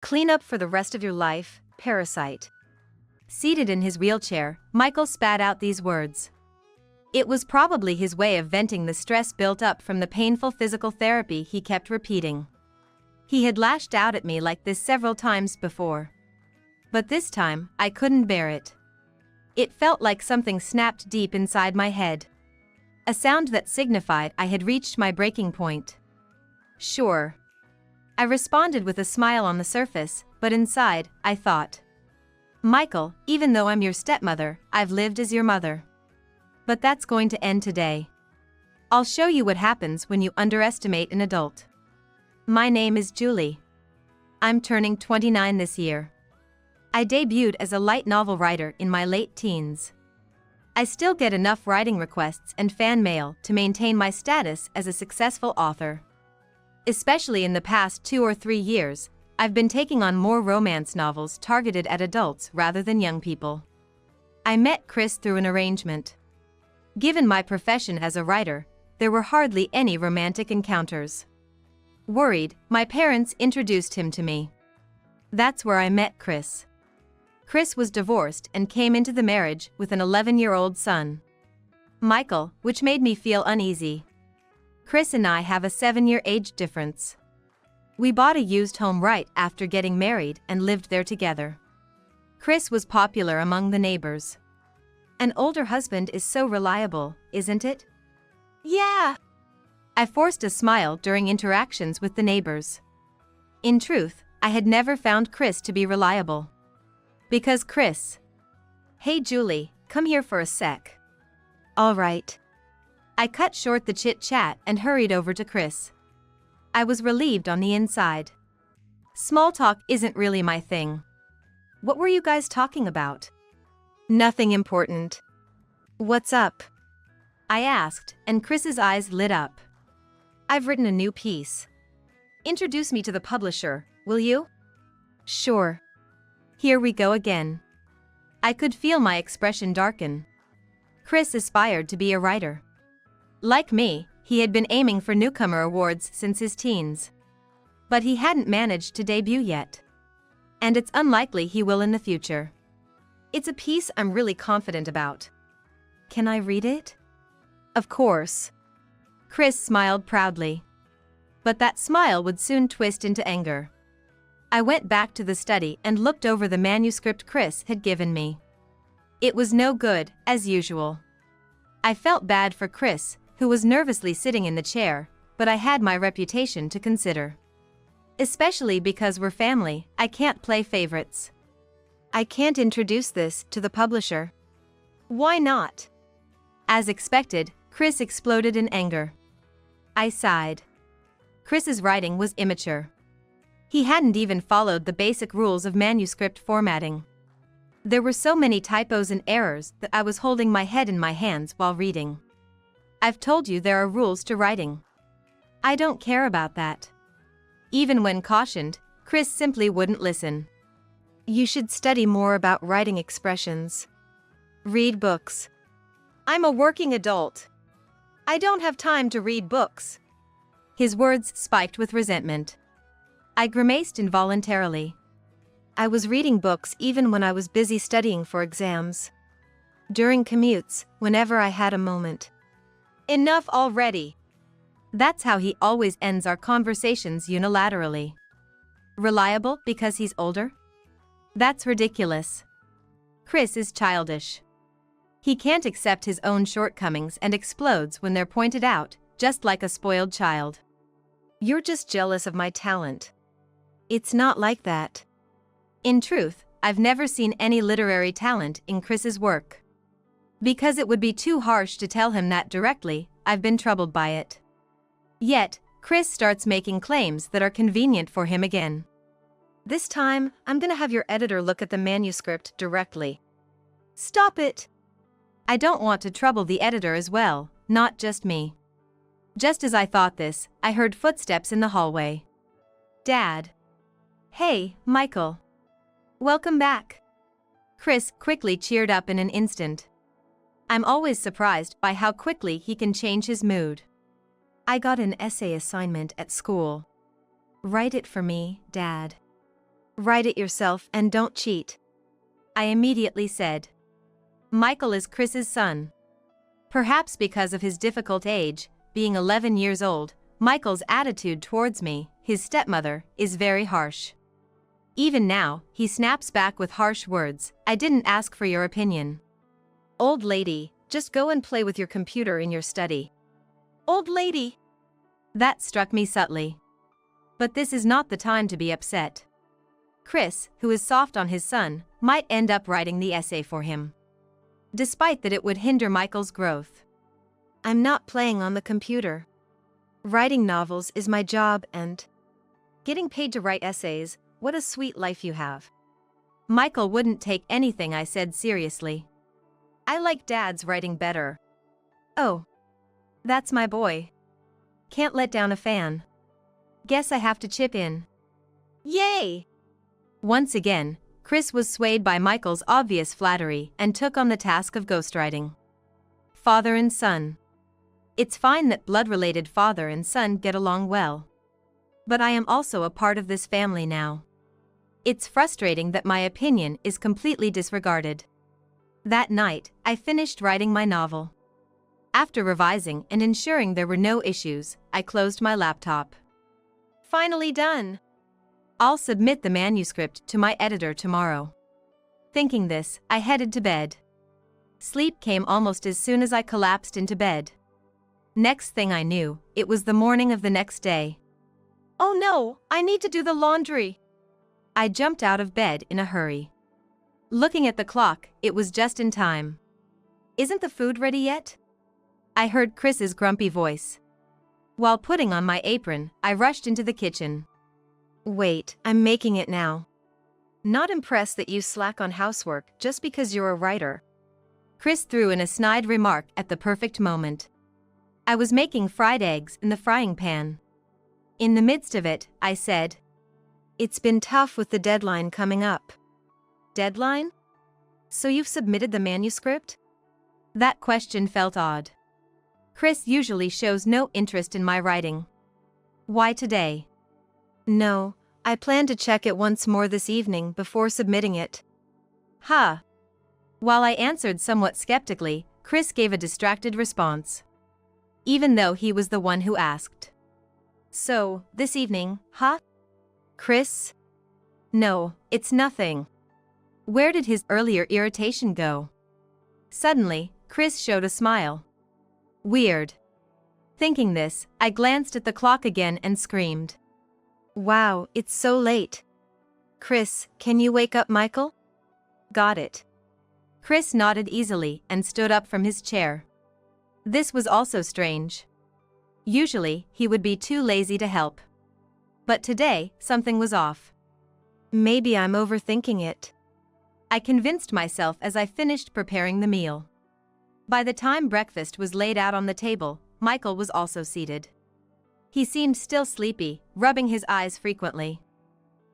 Clean up for the rest of your life, parasite. Seated in his wheelchair, Michael spat out these words. It was probably his way of venting the stress built up from the painful physical therapy he kept repeating. He had lashed out at me like this several times before. But this time, I couldn't bear it. It felt like something snapped deep inside my head. A sound that signified I had reached my breaking point. Sure. I responded with a smile on the surface, but inside, I thought. Michael, even though I'm your stepmother, I've lived as your mother. But that's going to end today. I'll show you what happens when you underestimate an adult. My name is Julie. I'm turning 29 this year. I debuted as a light novel writer in my late teens. I still get enough writing requests and fan mail to maintain my status as a successful author. Especially in the past 2 or 3 years, I've been taking on more romance novels targeted at adults rather than young people. I met Chris through an arrangement. Given my profession as a writer, there were hardly any romantic encounters. Worried, my parents introduced him to me. That's where I met Chris. Chris was divorced and came into the marriage with an 11-year-old son, Michael, which made me feel uneasy. Chris and I have a 7-year age difference. We bought a used home right after getting married and lived there together. Chris was popular among the neighbors. An older husband is so reliable, isn't it? Yeah. I forced a smile during interactions with the neighbors. In truth, I had never found Chris to be reliable. Because Chris. Hey Julie, come here for a sec. All right. I cut short the chit-chat and hurried over to Chris. I was relieved on the inside. Small talk isn't really my thing. What were you guys talking about? Nothing important. What's up? I asked, and Chris's eyes lit up. I've written a new piece. Introduce me to the publisher, will you? Sure. Here we go again. I could feel my expression darken. Chris aspired to be a writer. Like me, he had been aiming for newcomer awards since his teens. But he hadn't managed to debut yet. And it's unlikely he will in the future. It's a piece I'm really confident about. Can I read it? Of course. Chris smiled proudly. But that smile would soon twist into anger. I went back to the study and looked over the manuscript Chris had given me. It was no good, as usual. I felt bad for Chris, who was nervously sitting in the chair, but I had my reputation to consider. Especially because we're family, I can't play favorites. I can't introduce this to the publisher. Why not? As expected, Chris exploded in anger. I sighed. Chris's writing was immature. He hadn't even followed the basic rules of manuscript formatting. There were so many typos and errors that I was holding my head in my hands while reading. I've told you there are rules to writing. I don't care about that. Even when cautioned, Chris simply wouldn't listen. You should study more about writing expressions. Read books. I'm a working adult. I don't have time to read books. His words spiked with resentment. I grimaced involuntarily. I was reading books even when I was busy studying for exams. During commutes, whenever I had a moment. Enough already. That's how he always ends our conversations unilaterally. Reliable because he's older? That's ridiculous. Chris is childish. He can't accept his own shortcomings and explodes when they're pointed out, just like a spoiled child. You're just jealous of my talent. It's not like that. In truth, I've never seen any literary talent in Chris's work. Because it would be too harsh to tell him that directly, I've been troubled by it. Yet, Chris starts making claims that are convenient for him again. This time, I'm gonna have your editor look at the manuscript directly. Stop it! I don't want to trouble the editor as well, not just me. Just as I thought this, I heard footsteps in the hallway. Dad. Hey, Michael. Welcome back. Chris quickly cheered up in an instant. I'm always surprised by how quickly he can change his mood. I got an essay assignment at school. Write it for me, Dad. Write it yourself and don't cheat, I immediately said. Michael is Chris's son. Perhaps because of his difficult age, being 11 years old, Michael's attitude towards me, his stepmother, is very harsh. Even now, he snaps back with harsh words, I didn't ask for your opinion. Old lady, just go and play with your computer in your study. Old lady! That struck me subtly. But this is not the time to be upset. Chris, who is soft on his son, might end up writing the essay for him. Despite that it would hinder Michael's growth. I'm not playing on the computer. Writing novels is my job and getting paid to write essays, what a sweet life you have. Michael wouldn't take anything I said seriously. I like Dad's writing better. Oh. That's my boy. Can't let down a fan. Guess I have to chip in. Yay! Once again, Chris was swayed by Michael's obvious flattery and took on the task of ghostwriting. Father and son. It's fine that blood-related father and son get along well. But I am also a part of this family now. It's frustrating that my opinion is completely disregarded. That night, I finished writing my novel. After revising and ensuring there were no issues, I closed my laptop. Finally done. I'll submit the manuscript to my editor tomorrow. Thinking this, I headed to bed. Sleep came almost as soon as I collapsed into bed. Next thing I knew, it was the morning of the next day. Oh no, I need to do the laundry. I jumped out of bed in a hurry. Looking at the clock, it was just in time. Isn't the food ready yet? I heard Chris's grumpy voice. While putting on my apron, I rushed into the kitchen. Wait, I'm making it now. Not impressed that you slack on housework just because you're a writer. Chris threw in a snide remark at the perfect moment. I was making fried eggs in the frying pan. In the midst of it, I said, It's been tough with the deadline coming up. Deadline? So you've submitted the manuscript? That question felt odd. Chris usually shows no interest in my writing. Why today? No, I plan to check it once more this evening before submitting it. Huh. While I answered somewhat skeptically, Chris gave a distracted response. Even though he was the one who asked. So, this evening, huh? Chris? No, it's nothing. Where did his earlier irritation go? Suddenly, Chris showed a smile. Weird. Thinking this, I glanced at the clock again and screamed. Wow, it's so late. Chris, can you wake up Michael? Got it. Chris nodded easily and stood up from his chair. This was also strange. Usually, he would be too lazy to help. But today, something was off. Maybe I'm overthinking it. I convinced myself as I finished preparing the meal. By the time breakfast was laid out on the table, Michael was also seated. He seemed still sleepy, rubbing his eyes frequently.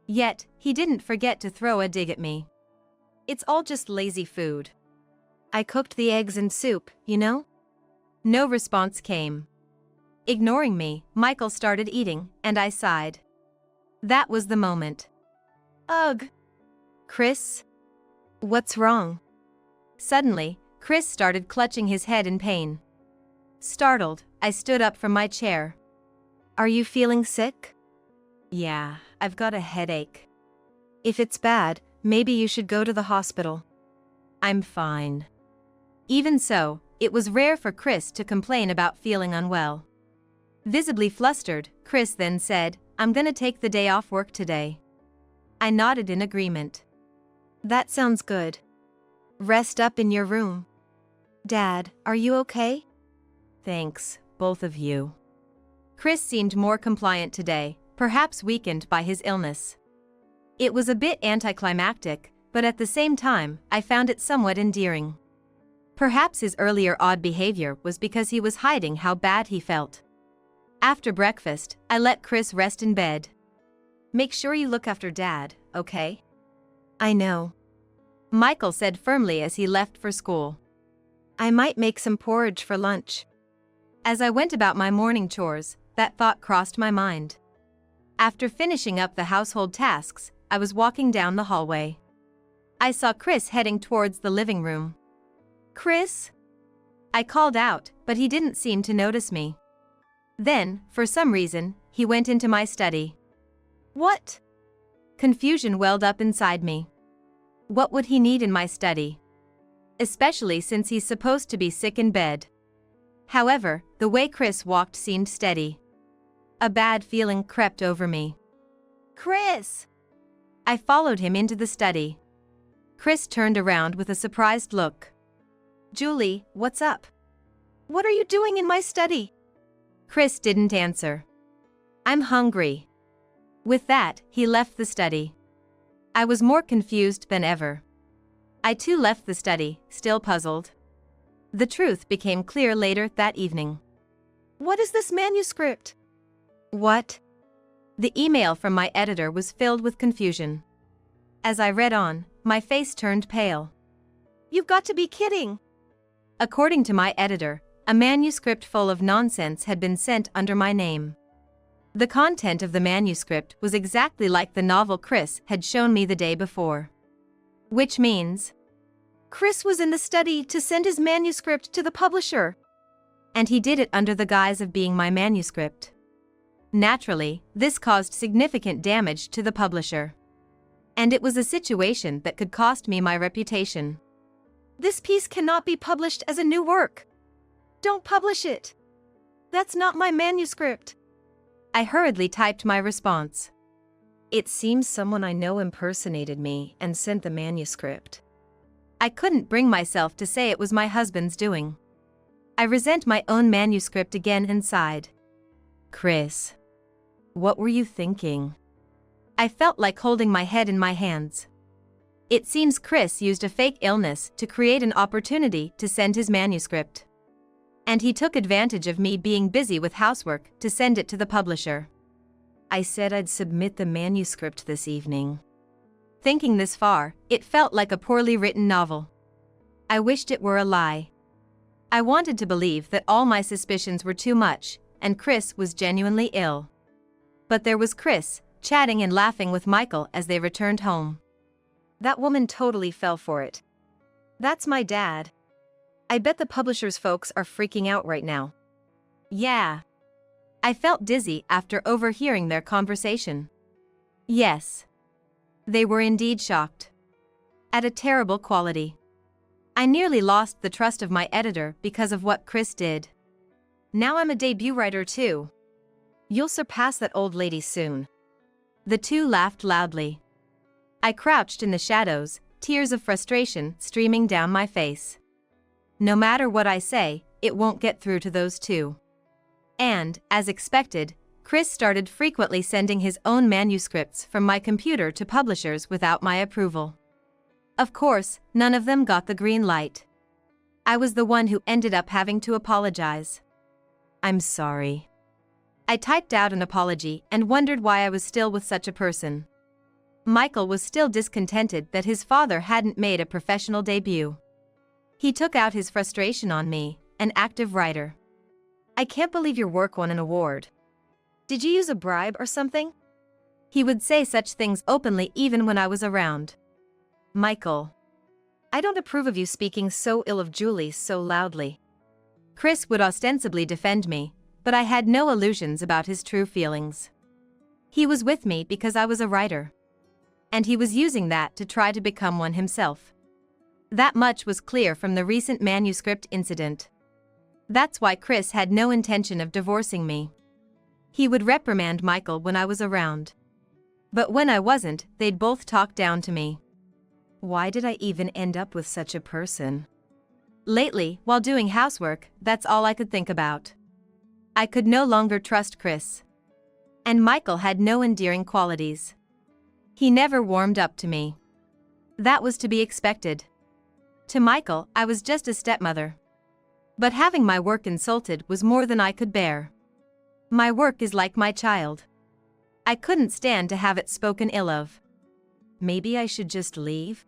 Yet, he didn't forget to throw a dig at me. It's all just lazy food. I cooked the eggs and soup, you know? No response came. Ignoring me, Michael started eating, and I sighed. That was the moment. Ugh. Chris? What's wrong? Suddenly, Chris started clutching his head in pain. Startled, I stood up from my chair. Are you feeling sick? Yeah, I've got a headache. If it's bad, maybe you should go to the hospital. I'm fine. Even so, it was rare for Chris to complain about feeling unwell. Visibly flustered, Chris then said, I'm gonna take the day off work today. I nodded in agreement. That sounds good. Rest up in your room. Dad, are you okay? Thanks, both of you. Chris seemed more compliant today, perhaps weakened by his illness. It was a bit anticlimactic, but at the same time, I found it somewhat endearing. Perhaps his earlier odd behavior was because he was hiding how bad he felt. After breakfast, I let Chris rest in bed. Make sure you look after Dad, okay? I know. Michael said firmly as he left for school. I might make some porridge for lunch. As I went about my morning chores, that thought crossed my mind. After finishing up the household tasks, I was walking down the hallway. I saw Chris heading towards the living room. "Chris?" I called out, but he didn't seem to notice me. Then, for some reason, he went into my study. "What?" Confusion welled up inside me. What would he need in my study? Especially since he's supposed to be sick in bed. However, the way Chris walked seemed steady. A bad feeling crept over me. "Chris!" I followed him into the study. Chris turned around with a surprised look. "Julie, what's up? What are you doing in my study?" Chris didn't answer. "I'm hungry." With that, he left the study. I was more confused than ever. I too left the study, still puzzled. The truth became clear later that evening. "What is this manuscript?" "What?" The email from my editor was filled with confusion. As I read on, my face turned pale. "You've got to be kidding!" According to my editor, a manuscript full of nonsense had been sent under my name. The content of the manuscript was exactly like the novel Chris had shown me the day before. Which means, Chris was in the study to send his manuscript to the publisher. And he did it under the guise of being my manuscript. Naturally, this caused significant damage to the publisher. And it was a situation that could cost me my reputation. "This piece cannot be published as a new work. Don't publish it. That's not my manuscript." I hurriedly typed my response. "It seems someone I know impersonated me and sent the manuscript." I couldn't bring myself to say it was my husband's doing. I resent my own manuscript again and sighed. "Chris, what were you thinking?" I felt like holding my head in my hands. It seems Chris used a fake illness to create an opportunity to send his manuscript. And he took advantage of me being busy with housework to send it to the publisher. "I said I'd submit the manuscript this evening." Thinking this far, it felt like a poorly written novel. I wished it were a lie. I wanted to believe that all my suspicions were too much, and Chris was genuinely ill. But there was Chris, chatting and laughing with Michael as they returned home. "That woman totally fell for it. That's my dad. I bet the publisher's folks are freaking out right now." "Yeah." I felt dizzy after overhearing their conversation. Yes. They were indeed shocked. At a terrible quality. I nearly lost the trust of my editor because of what Chris did. Now I'm a debut writer too. You'll surpass that old lady soon. The two laughed loudly. I crouched in the shadows, tears of frustration streaming down my face. No matter what I say, it won't get through to those two. And, as expected, Chris started frequently sending his own manuscripts from my computer to publishers without my approval. Of course, none of them got the green light. I was the one who ended up having to apologize. "I'm sorry." I typed out an apology and wondered why I was still with such a person. Michael was still discontented that his father hadn't made a professional debut. He took out his frustration on me, an active writer. "I can't believe your work won an award. Did you use a bribe or something?" He would say such things openly even when I was around. "Michael, I don't approve of you speaking so ill of Julie so loudly." Chris would ostensibly defend me, but I had no illusions about his true feelings. He was with me because I was a writer. And he was using that to try to become one himself. That much was clear from the recent manuscript incident. That's why Chris had no intention of divorcing me. He would reprimand Michael when I was around. But when I wasn't, they'd both talk down to me. Why did I even end up with such a person? Lately, while doing housework, that's all I could think about. I could no longer trust Chris. And Michael had no endearing qualities. He never warmed up to me. That was to be expected. To Michael, I was just a stepmother. But having my work insulted was more than I could bear. My work is like my child. I couldn't stand to have it spoken ill of. Maybe I should just leave?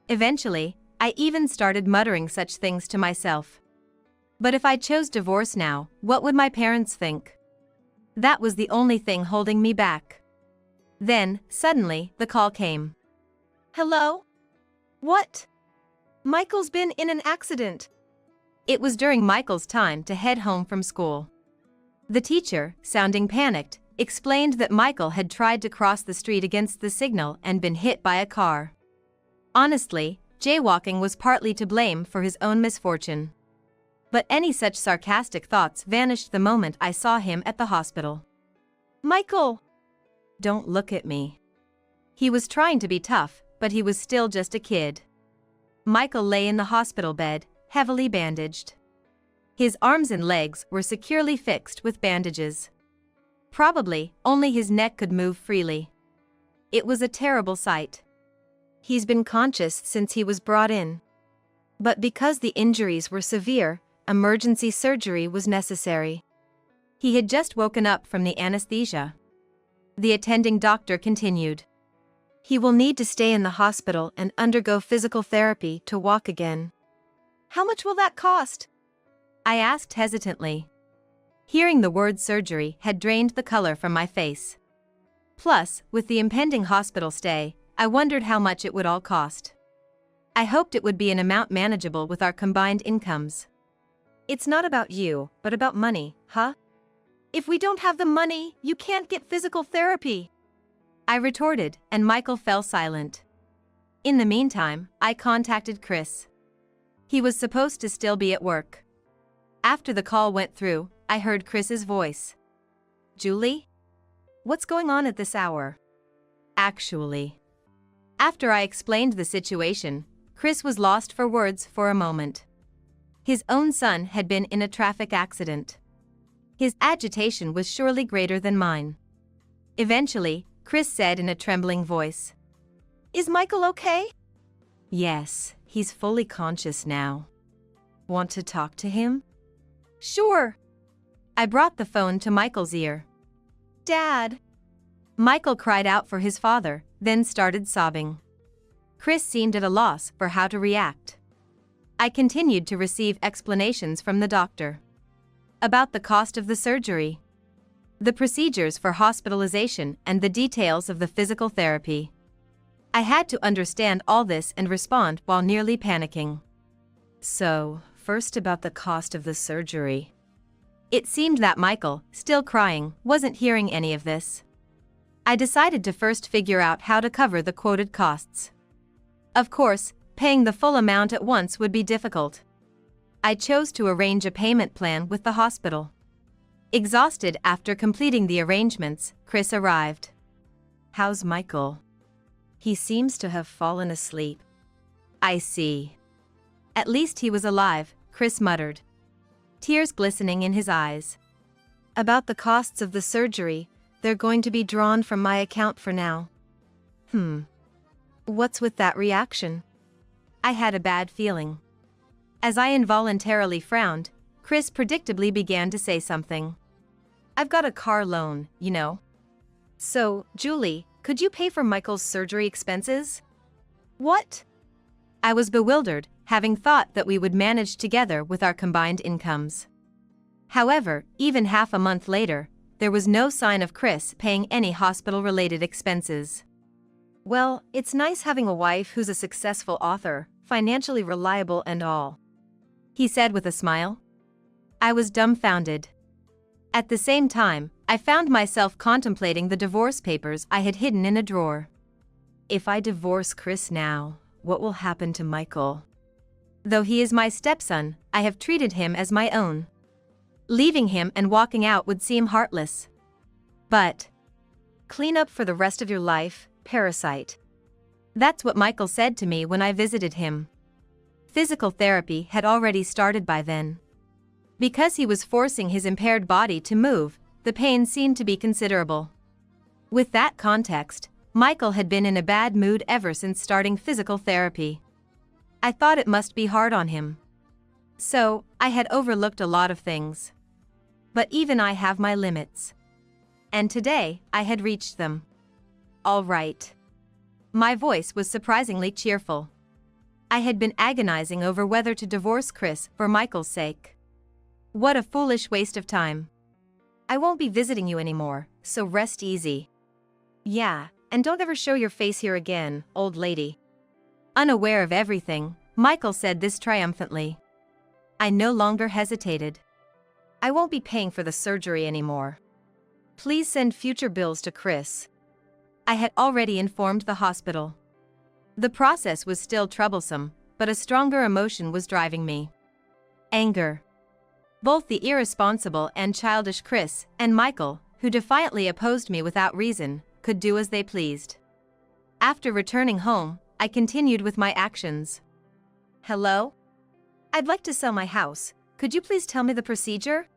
Eventually, I even started muttering such things to myself. But if I chose divorce now, what would my parents think? That was the only thing holding me back. Then, suddenly, the call came. Hello? What? Michael's been in an accident. It was during Michael's time to head home from school. The teacher, sounding panicked, explained that Michael had tried to cross the street against the signal and been hit by a car. Honestly, jaywalking was partly to blame for his own misfortune. But any such sarcastic thoughts vanished the moment I saw him at the hospital. Michael! Don't look at me. He was trying to be tough, but he was still just a kid. Michael lay in the hospital bed, heavily bandaged. His arms and legs were securely fixed with bandages. Probably, only his neck could move freely. It was a terrible sight. He's been conscious since he was brought in. But because the injuries were severe, emergency surgery was necessary. He had just woken up from the anesthesia. The attending doctor continued. He will need to stay in the hospital and undergo physical therapy to walk again. How much will that cost? I asked hesitantly. Hearing the word surgery had drained the color from my face. Plus, with the impending hospital stay, I wondered how much it would all cost. I hoped it would be an amount manageable with our combined incomes. It's not about you, but about money, huh? If we don't have the money, you can't get physical therapy, I retorted, and Michael fell silent. In the meantime, I contacted Chris. He was supposed to still be at work. After the call went through, I heard Chris's voice. Julie? What's going on at this hour? Actually. After I explained the situation, Chris was lost for words for a moment. His own son had been in a traffic accident. His agitation was surely greater than mine. Eventually, Chris said in a trembling voice. Is Michael okay? Yes, he's fully conscious now. Want to talk to him? Sure. I brought the phone to Michael's ear. Dad. Michael cried out for his father, then started sobbing. Chris seemed at a loss for how to react. I continued to receive explanations from the doctor. About the cost of the surgery, the procedures for hospitalization, and the details of the physical therapy. I had to understand all this and respond while nearly panicking. So, first about the cost of the surgery. It seemed that Michael, still crying, wasn't hearing any of this. I decided to first figure out how to cover the quoted costs. Of course, paying the full amount at once would be difficult. I chose to arrange a payment plan with the hospital. Exhausted after completing the arrangements, Chris arrived. How's Michael? He seems to have fallen asleep. I see. At least he was alive, Chris muttered, tears glistening in his eyes. About the costs of the surgery, they're going to be drawn from my account for now. What's with that reaction? I had a bad feeling. As I involuntarily frowned, Chris predictably began to say something. I've got a car loan, you know. So, Julie, could you pay for Michael's surgery expenses? What? I was bewildered, having thought that we would manage together with our combined incomes. However, even half a month later, there was no sign of Chris paying any hospital-related expenses. Well, it's nice having a wife who's a successful author, financially reliable and all, he said with a smile. I was dumbfounded. At the same time, I found myself contemplating the divorce papers I had hidden in a drawer. If I divorce Chris now, what will happen to Michael? Though he is my stepson, I have treated him as my own. Leaving him and walking out would seem heartless. But clean up for the rest of your life, parasite. That's what Michael said to me when I visited him. Physical therapy had already started by then. Because he was forcing his impaired body to move, the pain seemed to be considerable. With that context, Michael had been in a bad mood ever since starting physical therapy. I thought it must be hard on him. So, I had overlooked a lot of things. But even I have my limits. And today, I had reached them. All right. My voice was surprisingly cheerful. I had been agonizing over whether to divorce Chris for Michael's sake. What a foolish waste of time. I won't be visiting you anymore, so rest easy. Yeah, and don't ever show your face here again, old lady. Unaware of everything, Michael said this triumphantly. I no longer hesitated. I won't be paying for the surgery anymore. Please send future bills to Chris. I had already informed the hospital. The process was still troublesome, but a stronger emotion was driving me. Anger. Both the irresponsible and childish Chris and Michael, who defiantly opposed me without reason, could do as they pleased. After returning home, I continued with my actions. Hello? I'd like to sell my house. Could you please tell me the procedure?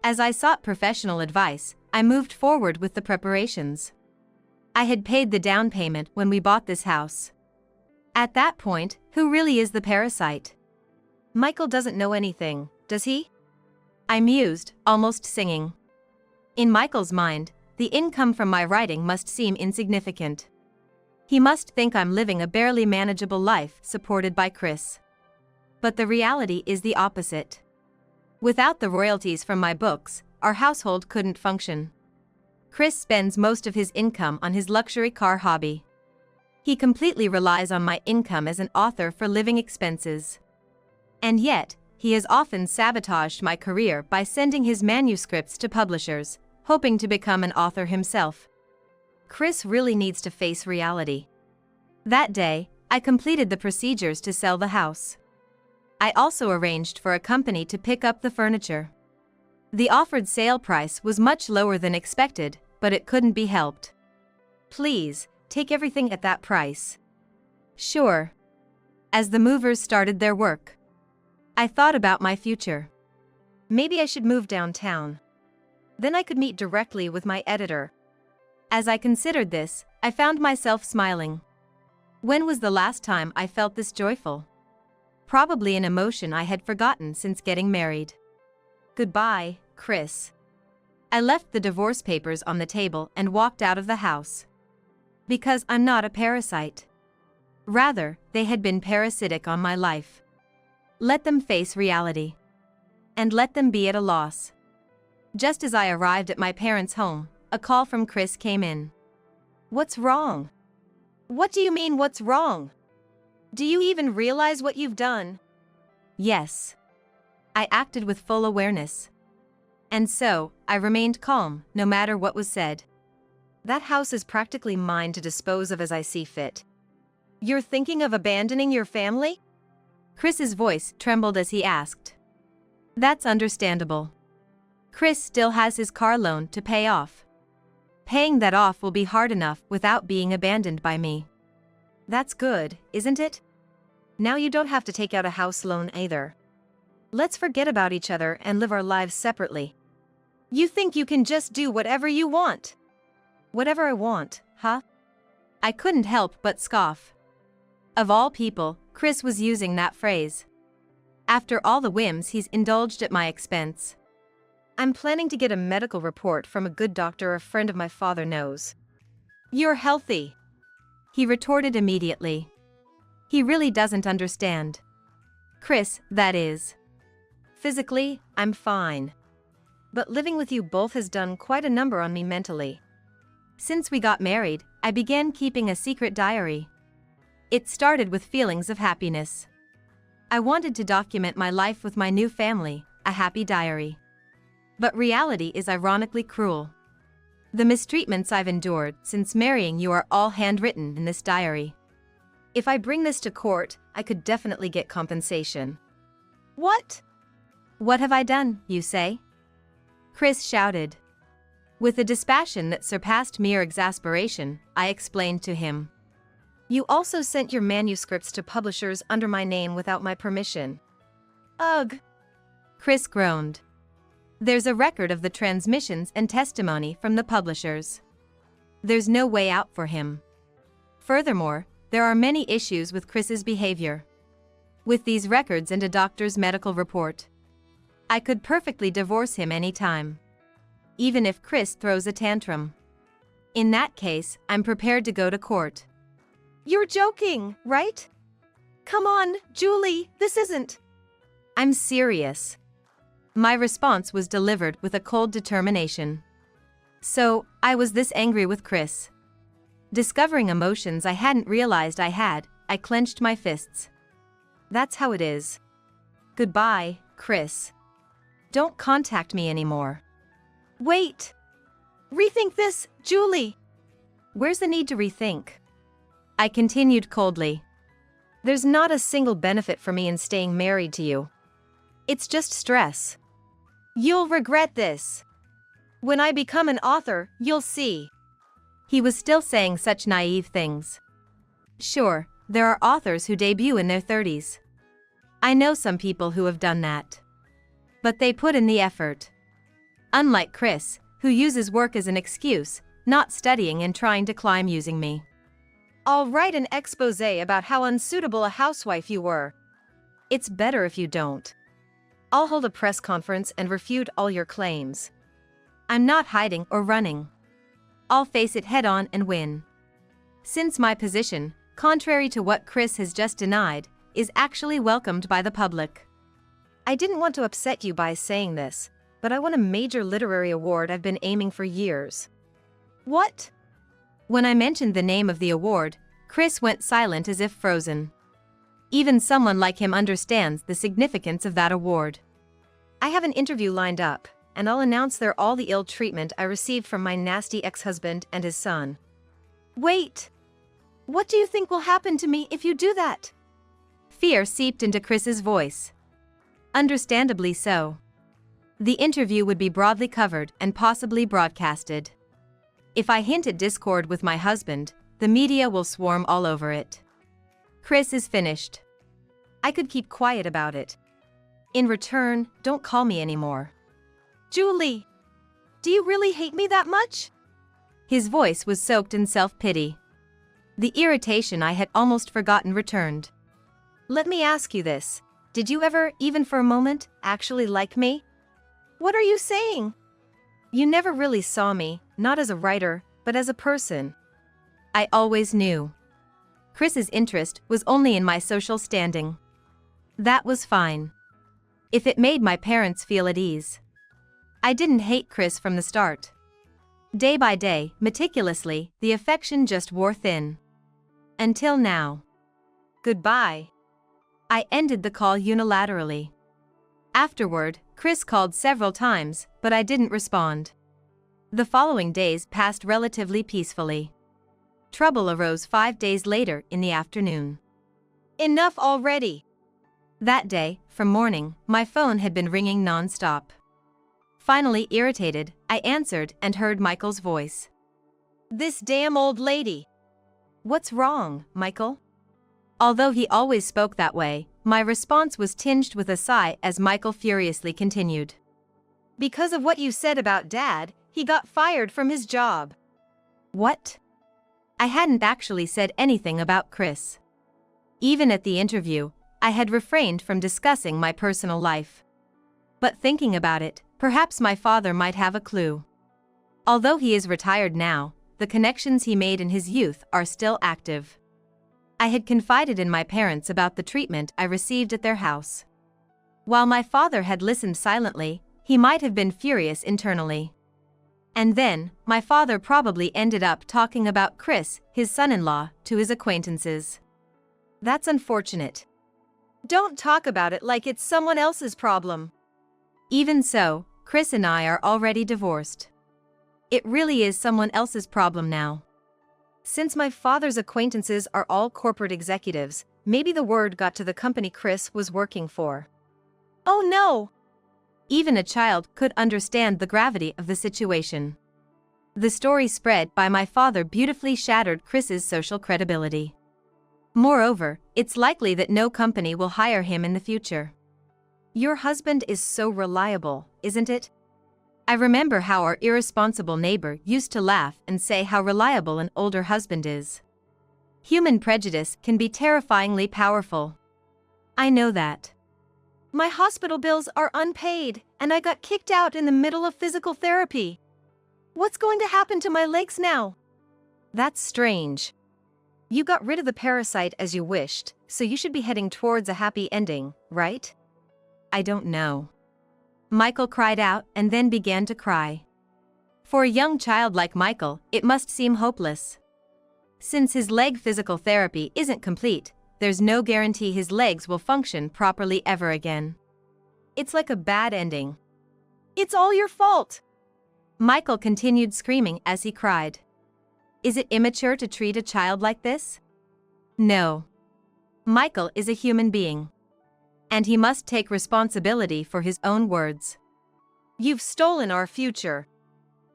As I sought professional advice, I moved forward with the preparations. I had paid the down payment when we bought this house. At that point, who really is the parasite? Michael doesn't know anything, does he? I mused, almost singing. In Michael's mind, the income from my writing must seem insignificant. He must think I'm living a barely manageable life supported by Chris. But the reality is the opposite. Without the royalties from my books, our household couldn't function. Chris spends most of his income on his luxury car hobby. He completely relies on my income as an author for living expenses. And yet, he has often sabotaged my career by sending his manuscripts to publishers, hoping to become an author himself. Chris really needs to face reality. That day, I completed the procedures to sell the house. I also arranged for a company to pick up the furniture. The offered sale price was much lower than expected, but it couldn't be helped. Please, take everything at that price. Sure. As the movers started their work, I thought about my future. Maybe I should move downtown. Then I could meet directly with my editor. As I considered this, I found myself smiling. When was the last time I felt this joyful? Probably an emotion I had forgotten since getting married. Goodbye, Chris. I left the divorce papers on the table and walked out of the house. Because I'm not a parasite. Rather, they had been parasitic on my life. Let them face reality. And let them be at a loss. Just as I arrived at my parents' home, a call from Chris came in. What's wrong? What do you mean, what's wrong? Do you even realize what you've done? Yes. I acted with full awareness. And so, I remained calm, no matter what was said. That house is practically mine to dispose of as I see fit. You're thinking of abandoning your family? Chris's voice trembled as he asked. That's understandable. Chris still has his car loan to pay off. Paying that off will be hard enough without being abandoned by me. That's good, isn't it? Now you don't have to take out a house loan either. Let's forget about each other and live our lives separately. You think you can just do whatever you want? Whatever I want, huh? I couldn't help but scoff. Of all people, Chris was using that phrase. After all the whims he's indulged at my expense. I'm planning to get a medical report from a good doctor a friend of my father knows. You're healthy, he retorted immediately. He really doesn't understand. Chris, that is. Physically, I'm fine. But living with you both has done quite a number on me mentally. Since we got married, I began keeping a secret diary. It started with feelings of happiness. I wanted to document my life with my new family, a happy diary. But reality is ironically cruel. The mistreatments I've endured since marrying you are all handwritten in this diary. If I bring this to court, I could definitely get compensation. What? What have I done, you say? Chris shouted. With a dispassion that surpassed mere exasperation, I explained to him. You also sent your manuscripts to publishers under my name without my permission. Ugh! Chris groaned. There's a record of the transmissions and testimony from the publishers. There's no way out for him. Furthermore, there are many issues with Chris's behavior. With these records and a doctor's medical report, I could perfectly divorce him anytime. Even if Chris throws a tantrum. In that case, I'm prepared to go to court. You're joking, right? Come on, Julie, this isn't. I'm serious. My response was delivered with a cold determination. So, I was this angry with Chris. Discovering emotions I hadn't realized I had, I clenched my fists. That's how it is. Goodbye, Chris. Don't contact me anymore. Wait! Rethink this, Julie! Where's the need to rethink? I continued coldly. There's not a single benefit for me in staying married to you. It's just stress. You'll regret this. When I become an author, you'll see. He was still saying such naive things. Sure, there are authors who debut in their 30s. I know some people who have done that. But they put in the effort. Unlike Chris, who uses work as an excuse, not studying and trying to climb using me. I'll write an exposé about how unsuitable a housewife you were. It's better if you don't. I'll hold a press conference and refute all your claims. I'm not hiding or running. I'll face it head on and win. Since my position, contrary to what Chris has just denied, is actually welcomed by the public. I didn't want to upset you by saying this, but I won a major literary award I've been aiming for years. What? When I mentioned the name of the award, Chris went silent as if frozen. Even someone like him understands the significance of that award. I have an interview lined up, and I'll announce there all the ill treatment I received from my nasty ex-husband and his son. Wait! What do you think will happen to me if you do that? Fear seeped into Chris's voice. Understandably so. The interview would be broadly covered and possibly broadcasted. If I hint at discord with my husband, the media will swarm all over it. Chris is finished. I could keep quiet about it. In return, don't call me anymore. Julie! Do you really hate me that much? His voice was soaked in self-pity. The irritation I had almost forgotten returned. Let me ask you this. Did you ever, even for a moment, actually like me? What are you saying? You never really saw me, not as a writer, but as a person. I always knew. Chris's interest was only in my social standing. That was fine. If it made my parents feel at ease. I didn't hate Chris from the start. Day by day, meticulously, the affection just wore thin. Until now. Goodbye. I ended the call unilaterally. Afterward, Chris called several times, but I didn't respond. The following days passed relatively peacefully. Trouble arose 5 days later in the afternoon. Enough already! That day, from morning, my phone had been ringing non-stop. Finally irritated, I answered and heard Michael's voice. This damn old lady! What's wrong, Michael? Although he always spoke that way, my response was tinged with a sigh as Michael furiously continued. Because of what you said about Dad, he got fired from his job. What? I hadn't actually said anything about Chris. Even at the interview, I had refrained from discussing my personal life. But thinking about it, perhaps my father might have a clue. Although he is retired now, the connections he made in his youth are still active. I had confided in my parents about the treatment I received at their house. While my father had listened silently, he might have been furious internally. And then, my father probably ended up talking about Chris, his son-in-law, to his acquaintances. That's unfortunate. Don't talk about it like it's someone else's problem. Even so, Chris and I are already divorced. It really is someone else's problem now. Since my father's acquaintances are all corporate executives, maybe the word got to the company Chris was working for. Oh no! Even a child could understand the gravity of the situation. The story spread by my father beautifully shattered Chris's social credibility. Moreover, it's likely that no company will hire him in the future. Your husband is so reliable, isn't it? I remember how our irresponsible neighbor used to laugh and say how reliable an older husband is. Human prejudice can be terrifyingly powerful. I know that. My hospital bills are unpaid, and I got kicked out in the middle of physical therapy. What's going to happen to my legs now? That's strange. You got rid of the parasite as you wished, so you should be heading towards a happy ending, right? I don't know. Michael cried out and then began to cry. For a young child like Michael, it must seem hopeless. Since his leg physical therapy isn't complete, there's no guarantee his legs will function properly ever again. It's like a bad ending. It's all your fault. Michael continued screaming as he cried. Is it immature to treat a child like this? No. Michael is a human being. And he must take responsibility for his own words. You've stolen our future.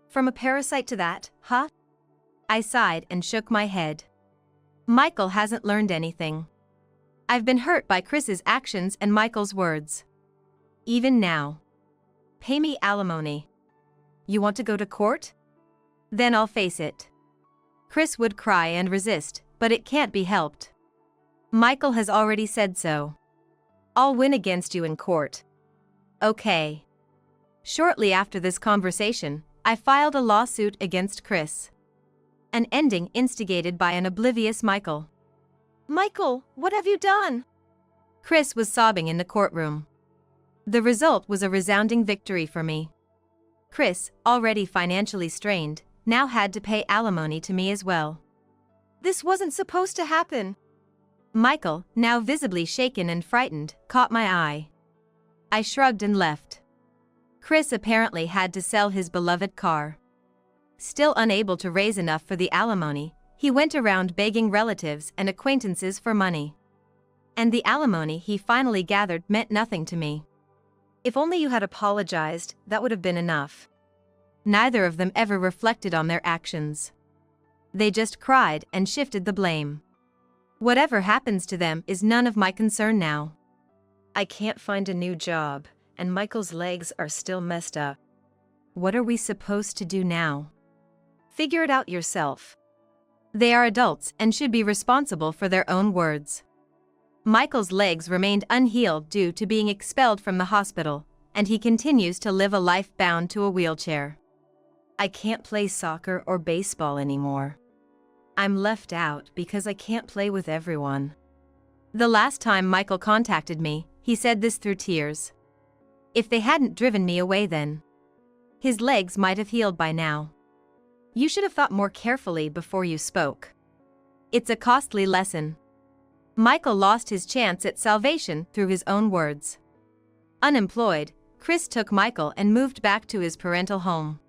From a parasite to that, huh? I sighed and shook my head. Michael hasn't learned anything. I've been hurt by Chris's actions and Michael's words. Even now. Pay me alimony. You want to go to court? Then I'll face it. Chris would cry and resist, but it can't be helped. Michael has already said so. I'll win against you in court. Okay. Shortly after this conversation, I filed a lawsuit against Chris. An ending instigated by an oblivious Michael. Michael, what have you done? Chris was sobbing in the courtroom. The result was a resounding victory for me. Chris, already financially strained, now had to pay alimony to me as well. This wasn't supposed to happen. Michael, now visibly shaken and frightened, caught my eye. I shrugged and left. Chris apparently had to sell his beloved car. Still unable to raise enough for the alimony, he went around begging relatives and acquaintances for money. And the alimony he finally gathered meant nothing to me. If only you had apologized, that would have been enough. Neither of them ever reflected on their actions. They just cried and shifted the blame. Whatever happens to them is none of my concern now. I can't find a new job, and Michael's legs are still messed up. What are we supposed to do now? Figure it out yourself. They are adults and should be responsible for their own words. Michael's legs remained unhealed due to being expelled from the hospital, and he continues to live a life bound to a wheelchair. I can't play soccer or baseball anymore. I'm left out because I can't play with everyone. The last time Michael contacted me, he said this through tears. If they hadn't driven me away then, his legs might have healed by now. You should have thought more carefully before you spoke. It's a costly lesson. Michael lost his chance at salvation through his own words. Unemployed, Chris took Michael and moved back to his parental home.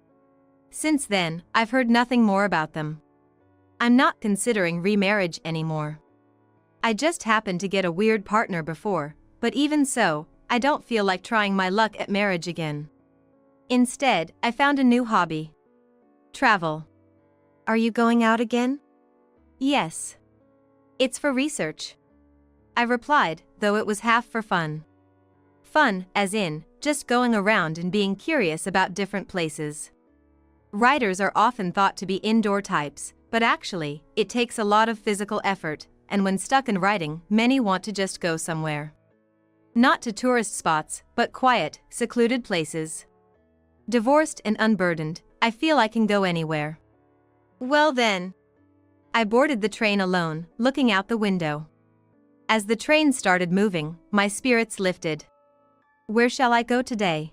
Since then, I've heard nothing more about them. I'm not considering remarriage anymore. I just happened to get a weird partner before, but even so, I don't feel like trying my luck at marriage again. Instead, I found a new hobby. Travel. Are you going out again? Yes. It's for research. I replied, though it was half for fun. Fun, as in, just going around and being curious about different places. Writers are often thought to be indoor types, but actually, it takes a lot of physical effort, and when stuck in writing, many want to just go somewhere. Not to tourist spots, but quiet, secluded places. Divorced and unburdened, I feel I can go anywhere. Well then. I boarded the train alone, looking out the window. As the train started moving, my spirits lifted. Where shall I go today?